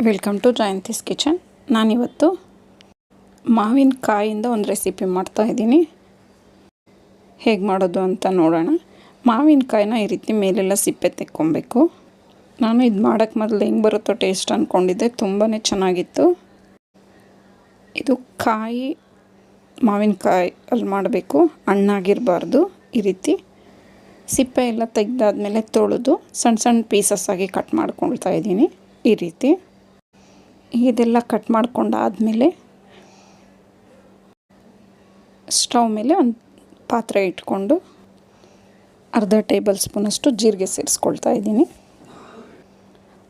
Welcome to Jayanthi's kitchen. ನಾನಿವತ್ತು ಮಾವಿನಕಾಯಿಂದ ಒಂದು recipe ಮಾಡ್ತಾಯಿದ್ದೀನಿ. ಹೇಗೆ ಮಾಡೋದು ಅಂತ ನೋಡೋಣ. ಮಾವಿನಕಾಯಿನ ಈ ರೀತಿ ಮೇಲೆಲ್ಲ ಸಿಪ್ಪೆ ತೆಕ್ಕೊಬೇಕು. ನಾನು ಇದು ಮಾಡೋಕ್ಕೆ ಮೊದಲು ಹೆಂಗೆ ಬರುತ್ತೋ ಟೇಸ್ಟ್ ಅಂದ್ಕೊಂಡಿದ್ದೆ. ತುಂಬಾ ಚೆನ್ನಾಗಿತ್ತು. ಇದು ಕಾಯಿ ಮಾವಿನಕಾಯಿ ಅಲ್ಲಿ ಮಾಡಬೇಕು, ಹಣ್ಣಾಗಿರಬಾರ್ದು. ಈ ರೀತಿ ಸಿಪ್ಪೆ ಎಲ್ಲ ತೆಗೆದಾದ್ಮೇಲೆ ತೊಳೆದು ಸಣ್ಣ ಸಣ್ಣ ಪೀಸಸ್ ಆಗಿ ಕಟ್ ಮಾಡ್ಕೊಳ್ತಾ ಇದ್ದೀನಿ. ಈ ರೀತಿ ಇದೆಲ್ಲ ಕಟ್ ಮಾಡ್ಕೊಂಡಾದಮೇಲೆ ಸ್ಟವ್ ಮೇಲೆ ಒಂದು ಪಾತ್ರೆ ಇಟ್ಕೊಂಡು ಅರ್ಧ ಟೇಬಲ್ ಸ್ಪೂನಷ್ಟು ಜೀರಿಗೆ ಸೇರಿಸ್ಕೊಳ್ತಾ ಇದ್ದೀನಿ.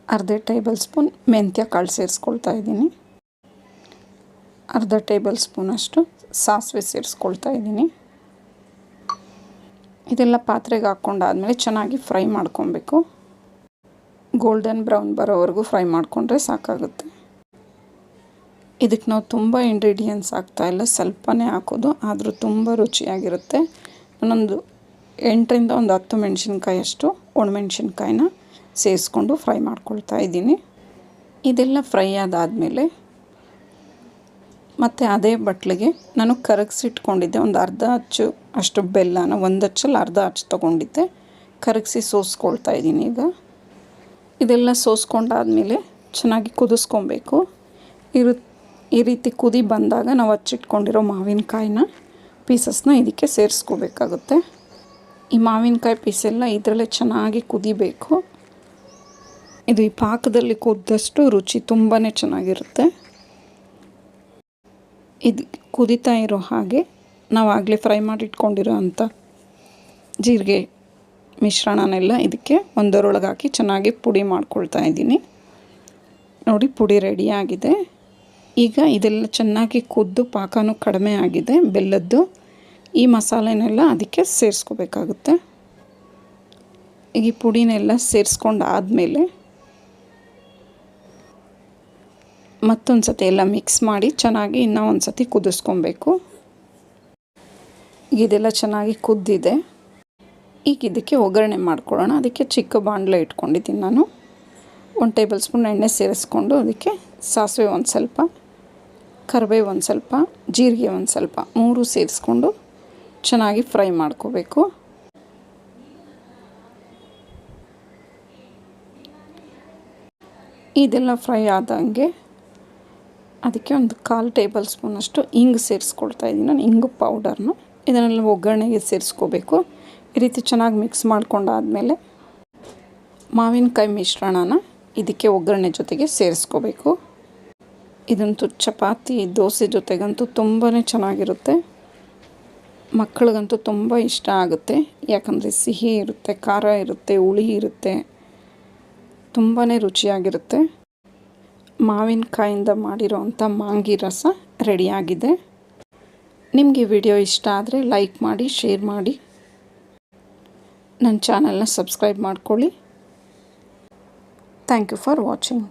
ಅರ್ಧ ಟೇಬಲ್ ಸ್ಪೂನ್ ಮೆಂತ್ಯ ಕಾಳು ಸೇರಿಸ್ಕೊಳ್ತಾ ಇದ್ದೀನಿ. ಅರ್ಧ ಟೇಬಲ್ ಸ್ಪೂನಷ್ಟು ಸಾಸಿವೆ ಸೇರಿಸ್ಕೊಳ್ತಾ ಇದ್ದೀನಿ. ಇದೆಲ್ಲ ಪಾತ್ರೆಗೆ ಹಾಕ್ಕೊಂಡಾದ್ಮೇಲೆ ಚೆನ್ನಾಗಿ ಫ್ರೈ ಮಾಡ್ಕೊಬೇಕು. ಗೋಲ್ಡನ್ ಬ್ರೌನ್ ಬರೋವರೆಗೂ ಫ್ರೈ ಮಾಡಿಕೊಂಡ್ರೆ ಸಾಕಾಗುತ್ತೆ. ಇದಕ್ಕೆ ನಾವು ತುಂಬ ಇಂಗ್ರೀಡಿಯೆಂಟ್ಸ್ ಹಾಕ್ತಾಯಿಲ್ಲ, ಸ್ವಲ್ಪನೇ ಹಾಕೋದು, ಆದರೂ ತುಂಬ ರುಚಿಯಾಗಿರುತ್ತೆ. ನಾನೊಂದು 8ರಿಂದ 10 ಮೆಣಸಿನ್ಕಾಯಿಯಷ್ಟು ಒಣಮೆಣ್ಸಿನ್ಕಾಯಿನ ಸೇರಿಸ್ಕೊಂಡು ಫ್ರೈ ಮಾಡ್ಕೊಳ್ತಾ ಇದ್ದೀನಿ. ಇದೆಲ್ಲ ಫ್ರೈ ಆದಾದಮೇಲೆ ಮತ್ತು ಅದೇ ಬಟ್ಲಿಗೆ ನಾನು ಕರಗಿಸಿಟ್ಕೊಂಡಿದ್ದೆ ಒಂದು ಅರ್ಧ ಅಚ್ಚು ಅಷ್ಟು ಬೆಲ್ಲನ, ಒಂದು ಅಚ್ಚಲ್ಲಿ ಅರ್ಧ ಅಚ್ಚು ತೊಗೊಂಡಿದ್ದೆ, ಕರಗಿಸಿ ಸೋಸ್ಕೊಳ್ತಾ ಇದ್ದೀನಿ. ಈಗ ಇದೆಲ್ಲ ಸೋಸ್ಕೊಂಡಾದಮೇಲೆ ಚೆನ್ನಾಗಿ ಕುದಿಸ್ಕೊಬೇಕು. ಈ ರೀತಿ ಕುದಿ ಬಂದಾಗ ನಾವು ಹಚ್ಚಿಟ್ಕೊಂಡಿರೋ ಮಾವಿನಕಾಯಿನ ಪೀಸಸ್ನ ಇದಕ್ಕೆ ಸೇರಿಸ್ಕೋಬೇಕಾಗುತ್ತೆ. ಈ ಮಾವಿನಕಾಯಿ ಪೀಸೆಲ್ಲ ಇದರಲ್ಲೇ ಚೆನ್ನಾಗಿ ಕುದಿಬೇಕು. ಇದು ಈ ಪಾಕದಲ್ಲಿ ಕುದ್ದಷ್ಟು ರುಚಿ ತುಂಬಾ ಚೆನ್ನಾಗಿರುತ್ತೆ. ಇದು ಕುದಿತಾ ಇರೋ ಹಾಗೆ ನಾವು ಆಗಲೇ ಫ್ರೈ ಮಾಡಿ ಇಟ್ಕೊಂಡಿರೋ ಅಂಥ ಜೀರಿಗೆ ಮಿಶ್ರಣನೆಲ್ಲ ಇದಕ್ಕೆ ಒಂದರೊಳಗೆ ಹಾಕಿ ಚೆನ್ನಾಗಿ ಪುಡಿ ಮಾಡ್ಕೊಳ್ತಾ ಇದ್ದೀನಿ. ನೋಡಿ, ಪುಡಿ ರೆಡಿಯಾಗಿದೆ. ಈಗ ಇದೆಲ್ಲ ಚೆನ್ನಾಗಿ ಕುದ್ದು ಪಾಕನೂ ಕಡಿಮೆ ಆಗಿದೆ ಬೆಲ್ಲದ್ದು. ಈ ಮಸಾಲೆನೆಲ್ಲ ಅದಕ್ಕೆ ಸೇರಿಸ್ಕೋಬೇಕಾಗುತ್ತೆ. ಈಗ ಈ ಪುಡಿನೆಲ್ಲ ಸೇರಿಸ್ಕೊಂಡು ಆದಮೇಲೆ ಮತ್ತೊಂದು ಸತಿ ಎಲ್ಲ ಮಿಕ್ಸ್ ಮಾಡಿ ಚೆನ್ನಾಗಿ ಇನ್ನೂ ಒಂದು ಸತಿ ಕುದಿಸ್ಕೊಬೇಕು. ಇದೆಲ್ಲ ಚೆನ್ನಾಗಿ ಕುದ್ದಿದೆ. ಈಗ ಇದಕ್ಕೆ ಒಗ್ಗರಣೆ ಮಾಡ್ಕೊಳ್ಳೋಣ. ಅದಕ್ಕೆ ಚಿಕ್ಕ ಬಾಣಲೆ ಇಟ್ಕೊಂಡಿದ್ದೀನಿ ನಾನು. 1 ಟೇಬಲ್ ಸ್ಪೂನ್ ಎಣ್ಣೆ ಸೇರಿಸ್ಕೊಂಡು ಅದಕ್ಕೆ ಸಾಸಿವೆ ಒಂದು ಸ್ವಲ್ಪ, ಕರಿಬೇವು ಒಂದು ಸ್ವಲ್ಪ, ಜೀರಿಗೆ ಒಂದು ಸ್ವಲ್ಪ, 3 ಸೇರಿಸ್ಕೊಂಡು ಚೆನ್ನಾಗಿ ಫ್ರೈ ಮಾಡ್ಕೋಬೇಕು. ಇದೆಲ್ಲ ಫ್ರೈ ಆದಂಗೆ ಅದಕ್ಕೆ ಒಂದು 1/4 ಟೇಬಲ್ ಸ್ಪೂನಷ್ಟು ಇಂಗು ಸೇರಿಸ್ಕೊಳ್ತಾ ಇದ್ದೀನಿ ನಾನು, ಇಂಗು ಪೌಡರ್ನ. ಇದನ್ನೆಲ್ಲ ಒಗ್ಗರಣೆಗೆ ಸೇರಿಸ್ಕೋಬೇಕು. ಈ ರೀತಿ ಚೆನ್ನಾಗಿ ಮಿಕ್ಸ್ ಮಾಡ್ಕೊಂಡಾದಮೇಲೆ ಮಾವಿನಕಾಯಿ ಮಿಶ್ರಣನ ಇದಕ್ಕೆ ಒಗ್ಗರಣೆ ಜೊತೆಗೆ ಸೇರಿಸ್ಕೋಬೇಕು. ಇದಂತೂ ಚಪಾತಿ ದೋಸೆ ಜೊತೆಗಂತೂ ತುಂಬಾ ಚೆನ್ನಾಗಿರುತ್ತೆ. ಮಕ್ಕಳಿಗಂತೂ ತುಂಬ ಇಷ್ಟ ಆಗುತ್ತೆ. ಯಾಕಂದರೆ ಸಿಹಿ ಇರುತ್ತೆ, ಖಾರ ಇರುತ್ತೆ, ಹುಳಿ ಇರುತ್ತೆ, ತುಂಬಾ ರುಚಿಯಾಗಿರುತ್ತೆ. ಮಾವಿನಕಾಯಿಂದ ಮಾಡಿರೋವಂಥ ಮಾಂಗಿ ರಸ ರೆಡಿಯಾಗಿದೆ. ನಿಮಗೆ ವಿಡಿಯೋ ಇಷ್ಟ ಆದರೆ ಲೈಕ್ ಮಾಡಿ, ಶೇರ್ ಮಾಡಿ, ನನ್ನ ಚಾನಲ್ನ ಸಬ್ಸ್ಕ್ರೈಬ್ ಮಾಡ್ಕೊಳ್ಳಿ. Thank you for watching.